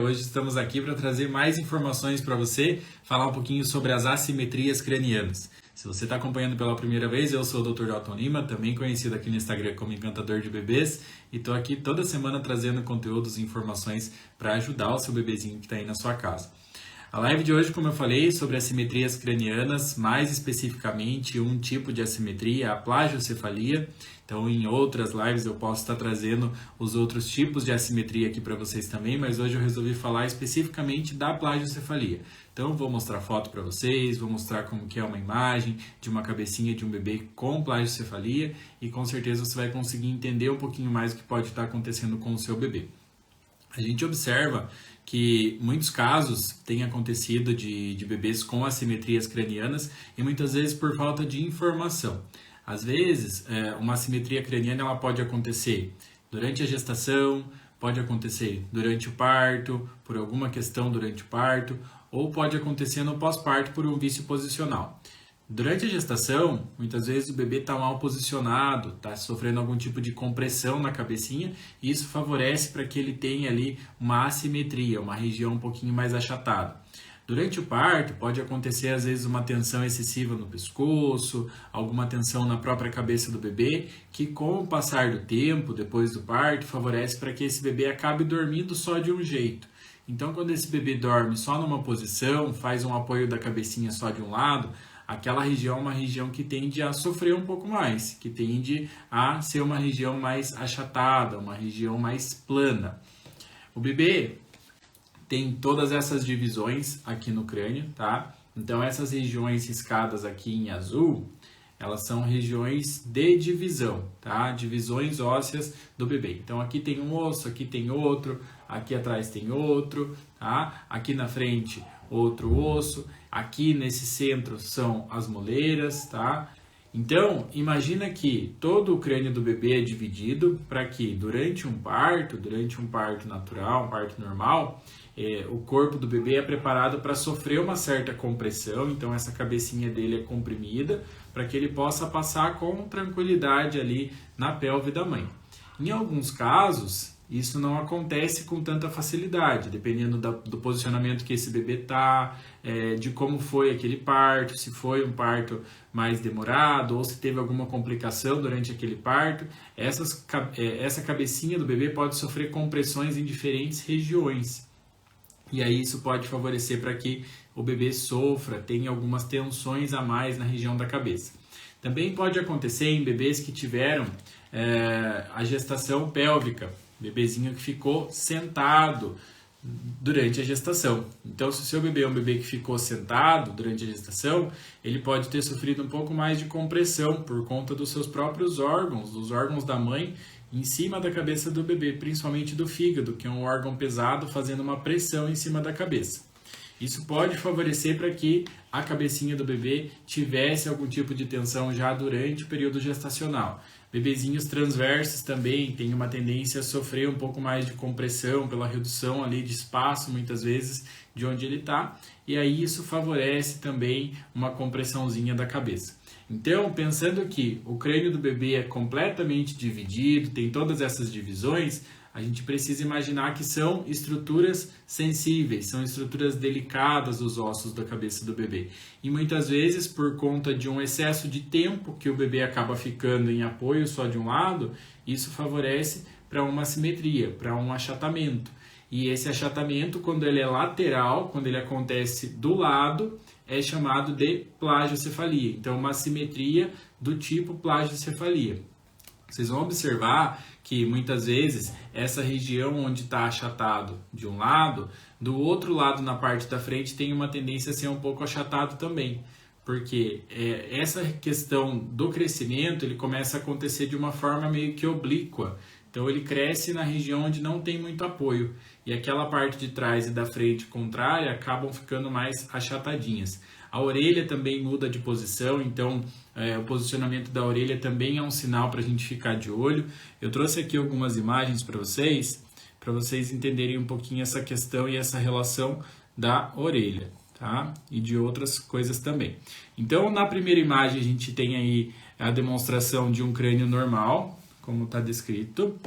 Hoje estamos aqui para trazer mais informações para você, falar um pouquinho sobre as assimetrias cranianas. Se você está acompanhando pela primeira vez, eu sou o Dr. Dalton Lima, também conhecido aqui no Instagram como Encantador de Bebês, e estou aqui toda semana trazendo conteúdos e informações para ajudar o seu bebezinho que está aí na sua casa. A live de hoje, como eu falei, sobre assimetrias cranianas, mais especificamente um tipo de assimetria, a plagiocefalia. Então, em outras lives eu posso estar trazendo os outros tipos de assimetria aqui para vocês também, mas hoje eu resolvi falar especificamente da plagiocefalia. Então, vou mostrar foto para vocês, vou mostrar como que é uma imagem de uma cabecinha de um bebê com plagiocefalia e com certeza você vai conseguir entender um pouquinho mais o que pode estar acontecendo com o seu bebê. A gente observa que muitos casos têm acontecido de bebês com assimetrias cranianas e muitas vezes por falta de informação. Às vezes, uma assimetria craniana ela pode acontecer durante a gestação, pode acontecer durante o parto, por alguma questão durante o parto, ou pode acontecer no pós-parto por um vício posicional. Durante a gestação, muitas vezes o bebê está mal posicionado, está sofrendo algum tipo de compressão na cabecinha e isso favorece para que ele tenha ali uma assimetria, uma região um pouquinho mais achatada. Durante o parto, pode acontecer às vezes uma tensão excessiva no pescoço, alguma tensão na própria cabeça do bebê, que com o passar do tempo, depois do parto, favorece para que esse bebê acabe dormindo só de um jeito. Então, quando esse bebê dorme só numa posição, faz um apoio da cabecinha só de um lado, aquela região é uma região que tende a sofrer um pouco mais, que tende a ser uma região mais achatada, uma região mais plana. O bebê tem todas essas divisões aqui no crânio, tá? Então essas regiões riscadas aqui em azul, elas são regiões de divisão, tá? Divisões ósseas do bebê. Então aqui tem um osso, aqui tem outro, aqui atrás tem outro, tá? Aqui na frente outro osso, aqui nesse centro são as moleiras, tá? Então, imagina que todo o crânio do bebê é dividido para que durante um parto natural, um parto normal, o corpo do bebê é preparado para sofrer uma certa compressão, então essa cabecinha dele é comprimida para que ele possa passar com tranquilidade ali na pelve da mãe. Em alguns casos, isso não acontece com tanta facilidade, dependendo do posicionamento que esse bebê está, de como foi aquele parto, se foi um parto mais demorado ou se teve alguma complicação durante aquele parto. Essa cabecinha do bebê pode sofrer compressões em diferentes regiões. E aí isso pode favorecer para que o bebê sofra, tenha algumas tensões a mais na região da cabeça. Também pode acontecer em bebês que tiveram a gestação pélvica, bebezinho que ficou sentado durante a gestação. Então, se o seu bebê é um bebê que ficou sentado durante a gestação, ele pode ter sofrido um pouco mais de compressão por conta dos seus próprios órgãos, dos órgãos da mãe, em cima da cabeça do bebê, principalmente do fígado, que é um órgão pesado fazendo uma pressão em cima da cabeça. Isso pode favorecer para que a cabecinha do bebê tivesse algum tipo de tensão já durante o período gestacional. Bebezinhos transversos também têm uma tendência a sofrer um pouco mais de compressão pela redução ali de espaço, muitas vezes, de onde ele está. E aí isso favorece também uma compressãozinha da cabeça. Então, pensando que o crânio do bebê é completamente dividido, tem todas essas divisões, a gente precisa imaginar que são estruturas sensíveis, são estruturas delicadas dos ossos da cabeça do bebê. E muitas vezes, por conta de um excesso de tempo que o bebê acaba ficando em apoio só de um lado, isso favorece para uma assimetria, para um achatamento. E esse achatamento, quando ele é lateral, quando ele acontece do lado, é chamado de plagiocefalia. Então, uma assimetria do tipo plagiocefalia. Vocês vão observar que muitas vezes essa região onde está achatado de um lado, do outro lado na parte da frente tem uma tendência a ser um pouco achatado também. Porque essa questão do crescimento ele começa a acontecer de uma forma meio que oblíqua. Então ele cresce na região onde não tem muito apoio. E aquela parte de trás e da frente contrária acabam ficando mais achatadinhas. A orelha também muda de posição, então o posicionamento da orelha também é um sinal para a gente ficar de olho. Eu trouxe aqui algumas imagens para vocês entenderem um pouquinho essa questão e essa relação da orelha, tá? E de outras coisas também. Então, na primeira imagem a gente tem aí a demonstração de um crânio normal, como está descrito.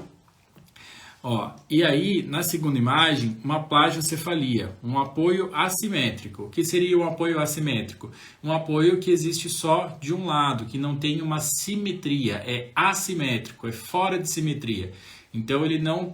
Ó, e aí, na segunda imagem, uma plagiocefalia, um apoio assimétrico. O que seria um apoio assimétrico? Um apoio que existe só de um lado, que não tem uma simetria, é assimétrico, é fora de simetria. Então ele não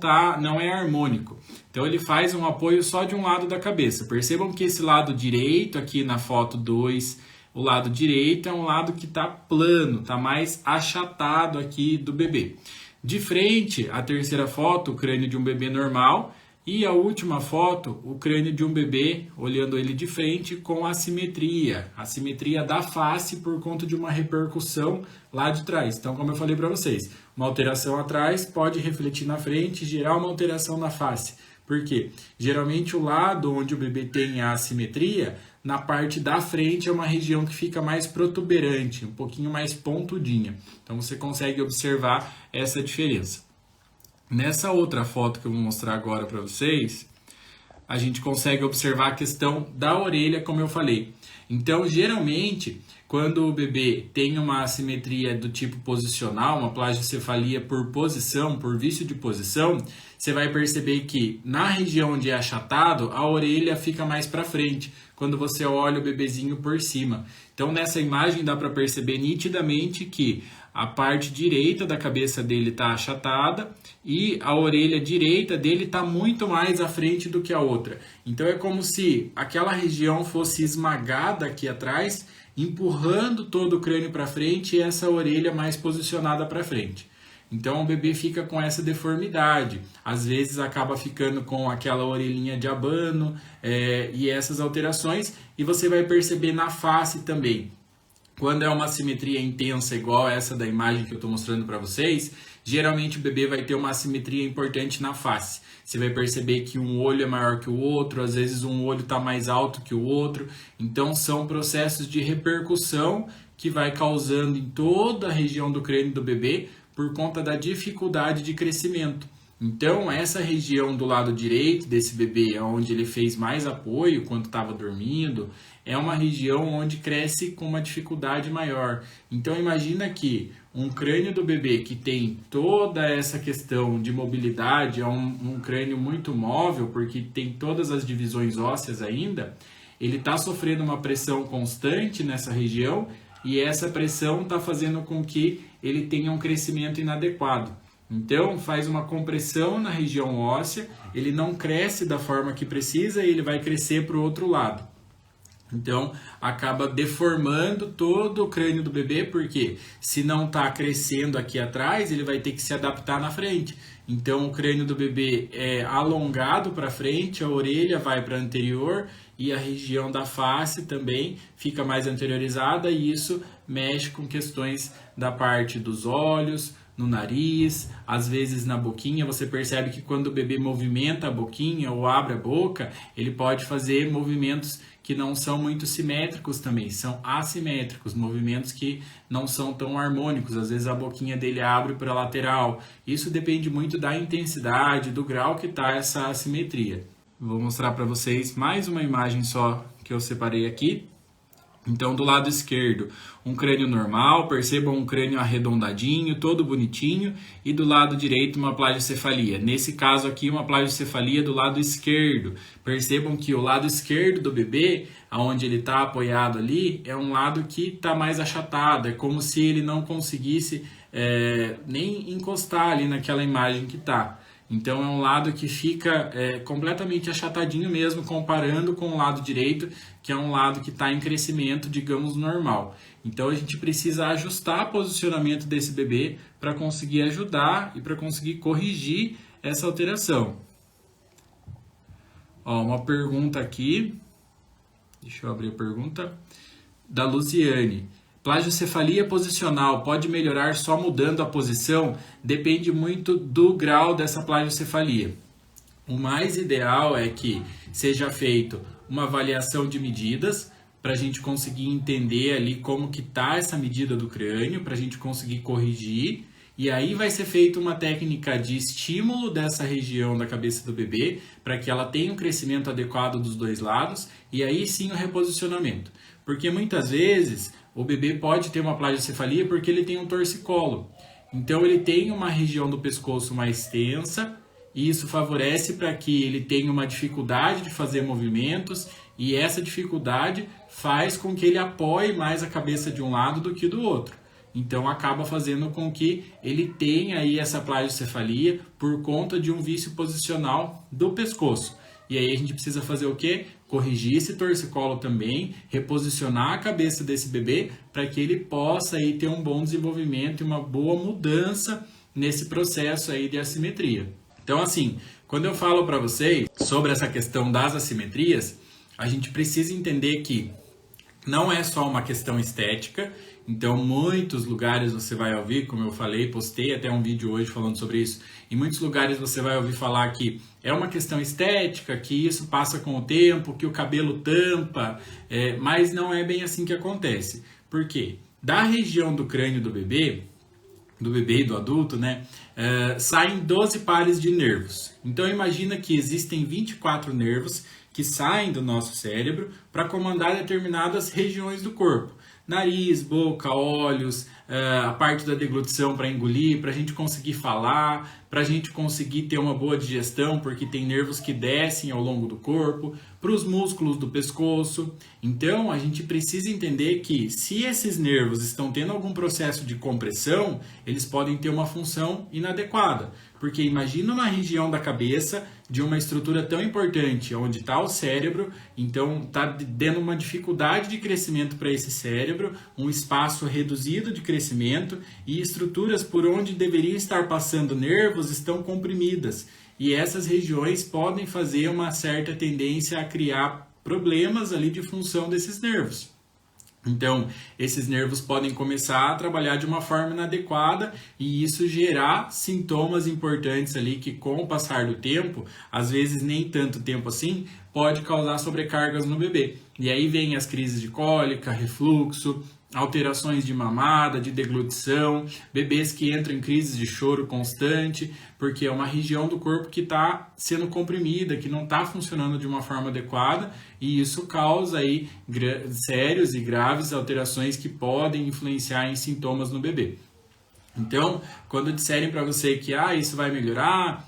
é harmônico. Então ele faz um apoio só de um lado da cabeça. Percebam que esse lado direito, aqui na foto 2, o lado direito é um lado que está plano, está mais achatado aqui do bebê. De frente, a terceira foto, o crânio de um bebê normal. E a última foto, o crânio de um bebê, olhando ele de frente com assimetria. Assimetria da face por conta de uma repercussão lá de trás. Então, como eu falei para vocês, uma alteração atrás pode refletir na frente e gerar uma alteração na face. Por quê? Geralmente o lado onde o bebê tem a assimetria, na parte da frente é uma região que fica mais protuberante, um pouquinho mais pontudinha. Então você consegue observar essa diferença. Nessa outra foto que eu vou mostrar agora para vocês, a gente consegue observar a questão da orelha, como eu falei. Então, geralmente, quando o bebê tem uma assimetria do tipo posicional, uma plagiocefalia por posição, por vício de posição, você vai perceber que na região onde é achatado, a orelha fica mais para frente, quando você olha o bebezinho por cima. Então, nessa imagem dá para perceber nitidamente que a parte direita da cabeça dele está achatada e a orelha direita dele está muito mais à frente do que a outra. Então é como se aquela região fosse esmagada aqui atrás, empurrando todo o crânio para frente e essa orelha mais posicionada para frente. Então o bebê fica com essa deformidade, às vezes acaba ficando com aquela orelhinha de abano e essas alterações, e você vai perceber na face também. Quando é uma assimetria intensa igual essa da imagem que eu estou mostrando para vocês, geralmente o bebê vai ter uma assimetria importante na face. Você vai perceber que um olho é maior que o outro, às vezes um olho está mais alto que o outro. Então são processos de repercussão que vai causando em toda a região do crânio do bebê por conta da dificuldade de crescimento. Então, essa região do lado direito desse bebê, onde ele fez mais apoio quando estava dormindo, é uma região onde cresce com uma dificuldade maior. Então, imagina que um crânio do bebê que tem toda essa questão de mobilidade, é um crânio muito móvel, porque tem todas as divisões ósseas ainda, ele está sofrendo uma pressão constante nessa região e essa pressão está fazendo com que ele tenha um crescimento inadequado. Então, faz uma compressão na região óssea, ele não cresce da forma que precisa e ele vai crescer para o outro lado. Então, acaba deformando todo o crânio do bebê, porque se não está crescendo aqui atrás, ele vai ter que se adaptar na frente. Então, o crânio do bebê é alongado para frente, a orelha vai para anterior e a região da face também fica mais anteriorizada, e isso mexe com questões da parte dos olhos, no nariz, às vezes na boquinha. Você percebe que quando o bebê movimenta a boquinha ou abre a boca, ele pode fazer movimentos que não são muito simétricos também, são assimétricos, movimentos que não são tão harmônicos. Às vezes a boquinha dele abre para a lateral. Isso depende muito da intensidade, do grau que está essa assimetria. Vou mostrar para vocês mais uma imagem só que eu separei aqui. Então, do lado esquerdo, um crânio normal, percebam um crânio arredondadinho, todo bonitinho, e do lado direito uma plagiocefalia. Nesse caso aqui, uma plagiocefalia do lado esquerdo. Percebam que o lado esquerdo do bebê, onde ele está apoiado ali, é um lado que está mais achatado, é como se ele não conseguisse nem encostar ali naquela imagem que está. Então é um lado que fica completamente achatadinho mesmo, comparando com o lado direito, que é um lado que está em crescimento, digamos, normal. Então a gente precisa ajustar o posicionamento desse bebê para conseguir ajudar e para conseguir corrigir essa alteração. Ó, uma pergunta aqui, deixa eu abrir a pergunta, da Luciane. Plagiocefalia posicional pode melhorar só mudando a posição? Depende muito do grau dessa plagiocefalia. O mais ideal é que seja feito uma avaliação de medidas para a gente conseguir entender ali como que está essa medida do crânio, para a gente conseguir corrigir. E aí vai ser feita uma técnica de estímulo dessa região da cabeça do bebê para que ela tenha um crescimento adequado dos dois lados, e aí sim o reposicionamento. Porque muitas vezes o bebê pode ter uma plagiocefalia porque ele tem um torcicolo. Então ele tem uma região do pescoço mais tensa e isso favorece para que ele tenha uma dificuldade de fazer movimentos, e essa dificuldade faz com que ele apoie mais a cabeça de um lado do que do outro. Então acaba fazendo com que ele tenha aí essa plagiocefalia por conta de um vício posicional do pescoço. E aí a gente precisa fazer o quê? Corrigir esse torcicolo também, reposicionar a cabeça desse bebê para que ele possa aí ter um bom desenvolvimento e uma boa mudança nesse processo aí de assimetria. Então assim, quando eu falo para vocês sobre essa questão das assimetrias, a gente precisa entender que não é só uma questão estética. Então, muitos lugares você vai ouvir, como eu falei, postei até um vídeo hoje falando sobre isso. Em muitos lugares você vai ouvir falar que é uma questão estética, que isso passa com o tempo, que o cabelo tampa, mas não é bem assim que acontece. Por quê? Da região do crânio do bebê e do adulto, né, saem 12 pares de nervos. Então, imagina que existem 24 nervos que saem do nosso cérebro para comandar determinadas regiões do corpo. Nariz, boca, olhos, a parte da deglutição para engolir, para a gente conseguir falar, para a gente conseguir ter uma boa digestão, porque tem nervos que descem ao longo do corpo, para os músculos do pescoço. Então, a gente precisa entender que se esses nervos estão tendo algum processo de compressão, eles podem ter uma função inadequada. Porque imagina uma região da cabeça de uma estrutura tão importante, onde está o cérebro, então está dando uma dificuldade de crescimento para esse cérebro, um espaço reduzido de crescimento e estruturas por onde deveriam estar passando nervos estão comprimidas. E essas regiões podem fazer uma certa tendência a criar problemas ali de função desses nervos. Então, esses nervos podem começar a trabalhar de uma forma inadequada e isso gerar sintomas importantes ali que, com o passar do tempo, às vezes nem tanto tempo assim, pode causar sobrecargas no bebê. E aí vem as crises de cólica, refluxo, alterações de mamada, de deglutição, bebês que entram em crises de choro constante, porque é uma região do corpo que está sendo comprimida, que não está funcionando de uma forma adequada, e isso causa aí sérios e graves alterações que podem influenciar em sintomas no bebê. Então, quando disserem para você que isso vai melhorar,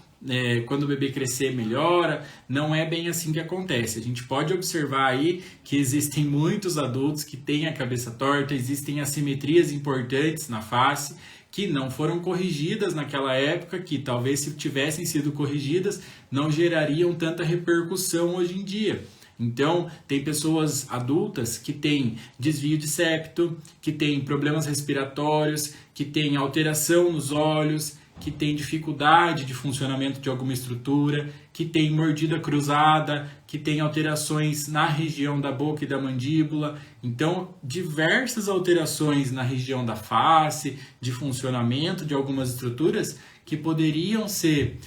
quando o bebê crescer melhora, não é bem assim que acontece. A gente pode observar aí que existem muitos adultos que têm a cabeça torta, existem assimetrias importantes na face que não foram corrigidas naquela época, que talvez se tivessem sido corrigidas não gerariam tanta repercussão hoje em dia. Então, tem pessoas adultas que têm desvio de septo, que têm problemas respiratórios, que têm alteração nos olhos, que tem dificuldade de funcionamento de alguma estrutura, que tem mordida cruzada, que tem alterações na região da boca e da mandíbula. Então, diversas alterações na região da face, de funcionamento de algumas estruturas que poderiam ser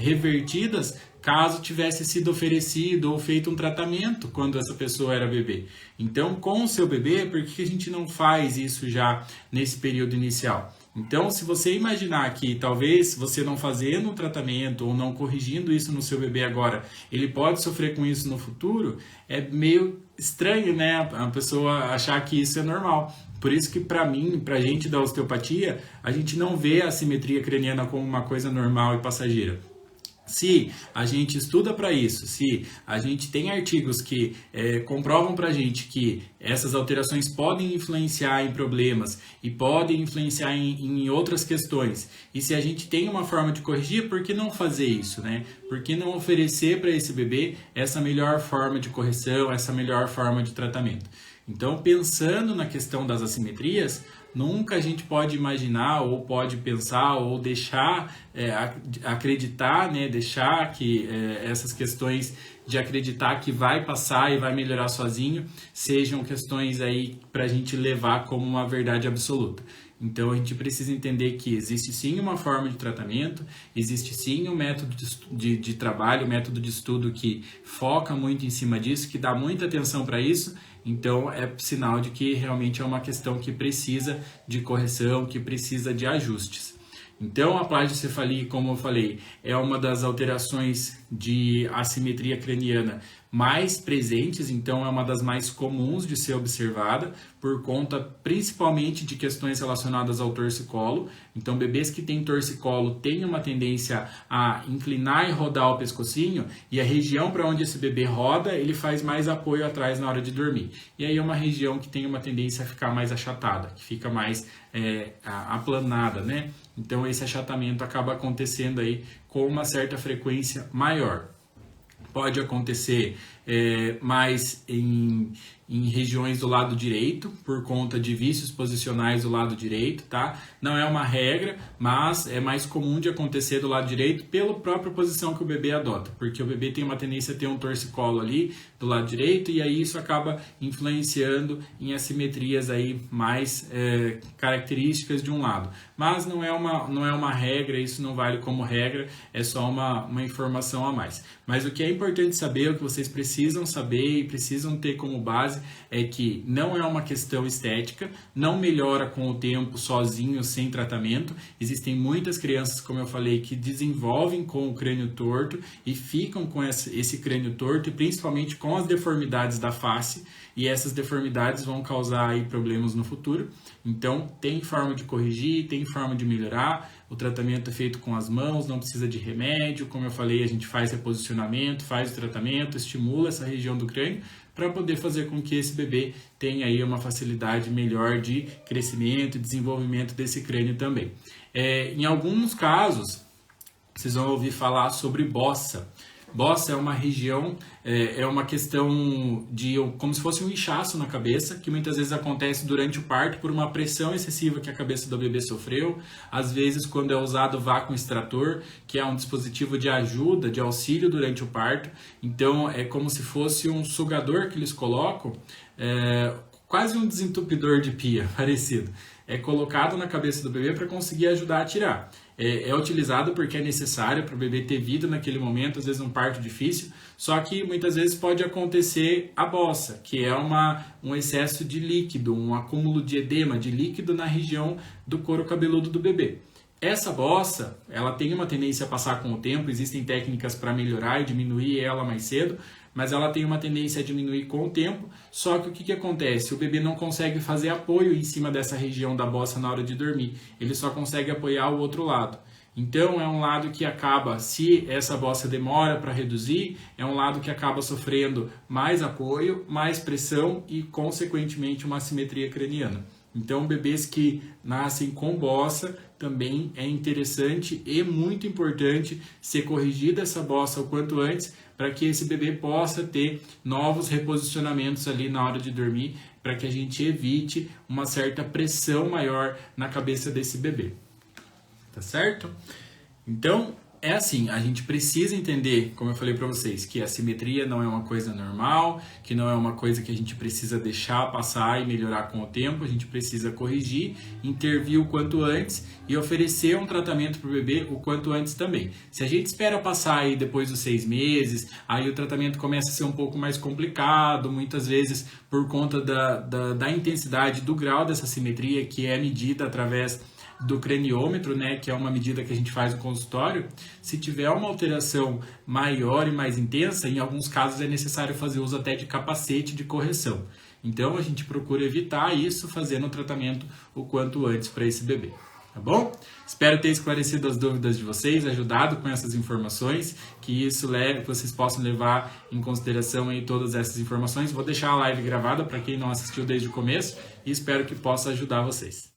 revertidas caso tivesse sido oferecido ou feito um tratamento quando essa pessoa era bebê. Então, com o seu bebê, por que a gente não faz isso já nesse período inicial? Então, se você imaginar que talvez você não fazendo um tratamento ou não corrigindo isso no seu bebê agora, ele pode sofrer com isso no futuro, é meio estranho, né? A pessoa achar que isso é normal. Por isso que pra gente da osteopatia, a gente não vê a assimetria craniana como uma coisa normal e passageira. Se a gente estuda para isso, se a gente tem artigos que comprovam para a gente que essas alterações podem influenciar em problemas e podem influenciar em outras questões, e se a gente tem uma forma de corrigir, por que não fazer isso, né? Por que não oferecer para esse bebê essa melhor forma de correção, essa melhor forma de tratamento? Então, pensando na questão das assimetrias, nunca a gente pode imaginar ou pode pensar ou deixar acreditar, né? Deixar que essas questões de acreditar que vai passar e vai melhorar sozinho sejam questões aí para a gente levar como uma verdade absoluta. Então, a gente precisa entender que existe sim uma forma de tratamento, existe sim um método de trabalho, um método de estudo que foca muito em cima disso, que dá muita atenção para isso. Então, é sinal de que realmente é uma questão que precisa de correção, que precisa de ajustes. Então, a plagiocefalia, como eu falei, é uma das alterações de assimetria craniana mais presentes, então é uma das mais comuns de ser observada, por conta principalmente de questões relacionadas ao torcicolo, Então, bebês que têm torcicolo têm uma tendência a inclinar e rodar o pescocinho, e a região para onde esse bebê roda, ele faz mais apoio atrás na hora de dormir. E aí é uma região que tem uma tendência a ficar mais achatada, que fica mais aplanada, né? Então, esse achatamento acaba acontecendo aí com uma certa frequência maior. Pode acontecer mais em regiões do lado direito, por conta de vícios posicionais do lado direito, tá? Não é uma regra, mas é mais comum de acontecer do lado direito pela própria posição que o bebê adota, porque o bebê tem uma tendência a ter um torcicolo ali do lado direito, e aí isso acaba influenciando em assimetrias aí mais características de um lado. Mas não é uma regra, isso não vale como regra, é só uma informação a mais. Mas o que é importante saber, o que vocês precisam saber e precisam ter como base, é que não é uma questão estética, não melhora com o tempo sozinho, sem tratamento. Existem muitas crianças, como eu falei, que desenvolvem com o crânio torto e ficam com esse crânio torto, e principalmente com as deformidades da face, e essas deformidades vão causar aí problemas no futuro. Então, tem forma de corrigir, tem forma de melhorar. O tratamento é feito com as mãos, não precisa de remédio. Como eu falei, a gente faz reposicionamento, faz o tratamento, estimula essa região do crânio para poder fazer com que esse bebê tenha aí uma facilidade melhor de crescimento e desenvolvimento desse crânio também. Em alguns casos, vocês vão ouvir falar sobre bossa. Bossa é uma região, é uma questão de como se fosse um inchaço na cabeça, que muitas vezes acontece durante o parto por uma pressão excessiva que a cabeça do bebê sofreu. Às vezes, quando é usado vácuo extrator, que é um dispositivo de ajuda, de auxílio durante o parto. Então, é como se fosse um sugador que eles colocam, quase um desentupidor de pia, parecido. É colocado na cabeça do bebê para conseguir ajudar a tirar. É utilizado porque é necessário para o bebê ter vida naquele momento, às vezes um parto difícil, só que muitas vezes pode acontecer a bossa, que é um excesso de líquido, um acúmulo de edema, de líquido na região do couro cabeludo do bebê. Essa bossa, ela tem uma tendência a passar com o tempo, existem técnicas para melhorar e diminuir ela mais cedo, mas ela tem uma tendência a diminuir com o tempo. Só que o que acontece? O bebê não consegue fazer apoio em cima dessa região da bossa na hora de dormir, ele só consegue apoiar o outro lado. Então é um lado que acaba, se essa bossa demora para reduzir, é um lado que acaba sofrendo mais apoio, mais pressão e consequentemente uma assimetria craniana. Então, bebês que nascem com bossa, também é interessante e muito importante ser corrigida essa bossa o quanto antes, para que esse bebê possa ter novos reposicionamentos ali na hora de dormir, para que a gente evite uma certa pressão maior na cabeça desse bebê. Tá certo? Então, é assim, a gente precisa entender, como eu falei para vocês, que a simetria não é uma coisa normal, que não é uma coisa que a gente precisa deixar passar e melhorar com o tempo, a gente precisa corrigir, intervir o quanto antes e oferecer um tratamento para o bebê o quanto antes também. Se a gente espera passar aí depois dos 6 meses, aí o tratamento começa a ser um pouco mais complicado, muitas vezes por conta da intensidade, do grau dessa simetria, que é medida através do craniômetro, né, que é uma medida que a gente faz no consultório. Se tiver uma alteração maior e mais intensa, em alguns casos é necessário fazer uso até de capacete de correção. Então a gente procura evitar isso fazendo o tratamento o quanto antes para esse bebê. Tá bom? Espero ter esclarecido as dúvidas de vocês, ajudado com essas informações, que vocês possam levar em consideração aí todas essas informações. Vou deixar a live gravada para quem não assistiu desde o começo e espero que possa ajudar vocês.